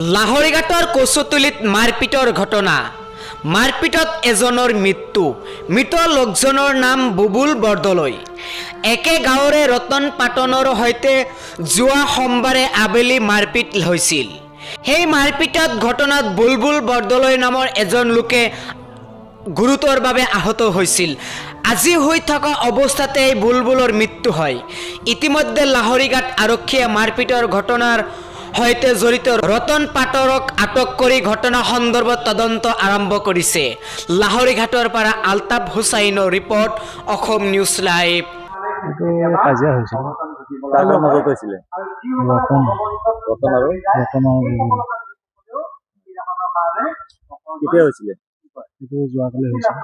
লাহৰীঘাটৰ কচুতলিত মাৰপিটৰ ঘটনা। মাৰপিটত এজনৰ মৃত্যু। মৃত লোকজনৰ নাম বুবুল বৰদলৈ। একে গাঁৱৰে ৰতন পাটনৰ সৈতে যোৱা সোমবাৰে আবেলি মাৰপিট হৈছিল। সেই মাৰপিটত ঘটনাত বুলবুল বৰদলৈ নামৰ এজন লোকে গুৰুতৰভাৱে আহত হৈছিল। আজি হৈ থকা অৱস্থাতে বুলবুলৰ মৃত্যু হয়। ইতিমধ্যে লাহৰীঘাট আৰক্ষীয়ে মাৰপিটৰ ঘটনাৰ সৈতে জড়িত ৰতন পাটৰক আটক কৰি ঘটনা সন্দৰ্ভত তদন্ত আৰম্ভ কৰিছে। লাহৰীঘাটৰ পৰা আলতাফ হুছাইনৰ ৰিপৰ্ট, অসম নিউজ লাইভ। কাজিয়া হৈছিল। কাৰ মাজত হৈছিলে? ৰতন আৰু কেতিয়া হৈছিলে? এইটো যোৱাকালি হৈছিল।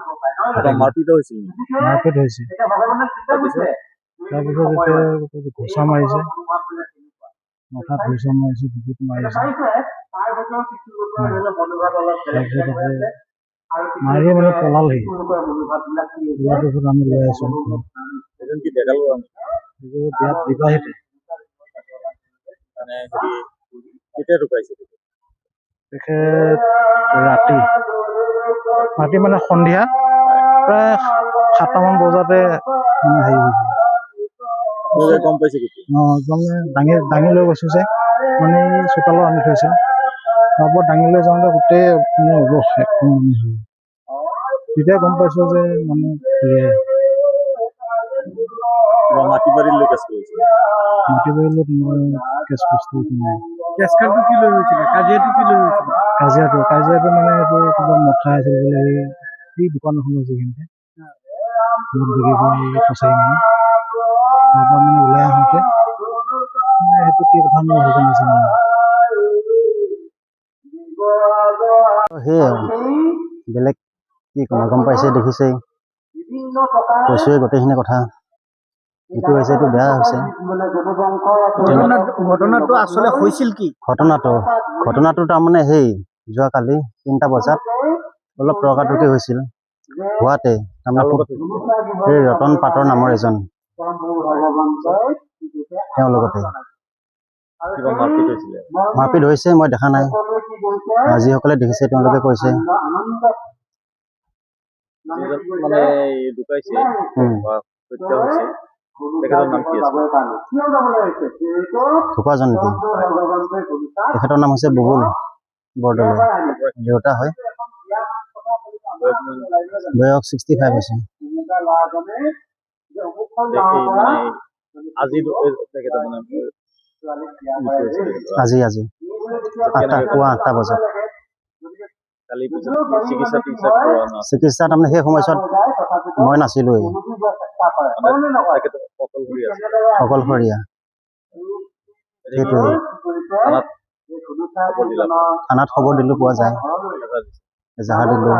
মাৰপিট হৈছিল নেকি? মাৰপিট হৈছে। তাৰপিছত এতিয়া ঘোচা মাৰিছে, মাথাত ঘোচা মাৰিছে, বুকুত মাৰিছে। তাৰপিছত মাৰি মানে পলালহি। পলাৰ পিছত আমি লৈ আছো। এজন কি ডেকা ল'ৰা নেকি? বিয়াত বিবাহিত। মানে কেতিয়া ঢুকাইছে? তেখেত ৰাতি মানে সন্ধিয়া প্ৰায় 7টামান বজাতে মানে হেৰি হৈছে। গম পাইছে কেতিয়া? দাঙি লৈ গৈছো যে মানে চোতালত আনি থৈছে। তাৰপৰা দাঙি লৈ যাওঁতে গোটেই মানে একদম মানে হয়। তেতিয়া গম পাইছো যে মানে মাটি বাৰীলৈ কেছ কৰিছে। মাটি বাৰীলৈ তোমাৰ কেছ কৰিছিল নাই। কেছখানটো কি লৈ হৈছিলে? কাজিয়াটো কি লৈ হৈছিলে? কাজিয়াটো মানে এইটো কিবা মঠা আছিল বোলে। এই দোকান এখন আছে সেইখিনিতে পচাই মানে তাৰপৰা মানে ওলাই আহোঁতে সেইটো কি কথা মই ভালকে নাজানো। সেয়াই বেলেগ কি ক'ম, গম পাইছে, দেখিছেই, কৈছোৱে গোটেইখিনি কথা। এইটো হৈছে, এইটো বেয়া হৈছে। ঘটনাটো আচলতে হৈছিল কি? ঘটনাটো তাৰমানে যোৱাকালি 3টা বজাত অলপ তৰ্কাতৰ্কি হৈছিল। হোৱাতে তাৰমানে এই ৰতন পাটৰ নামৰ এজন তেওঁৰ লগতে মাৰপিট হৈছে। মই দেখা নাই, যিসকলে দেখিছে তেওঁলোকে কৈছে। মানে ঢুকাইছে হত্যা হৈছে, তেখেতৰ নাম কি আছে? ঢুকুৱাজন নেকি? তেখেতৰ নাম হৈছে বুবুল বৰদলৈ। দেউতা হয়, বয়স 65 হৈছে। আজি পুৱা 8টা বজাত চিকিৎসা তাৰমানে সেই সময়ছোৱাত মই নাছিলোৱেই, অকলশৰীয়া। সেইটোৱে থানাত খবৰ দিলোঁ, পোৱা যায়, এজাহাৰ দিলোঁ।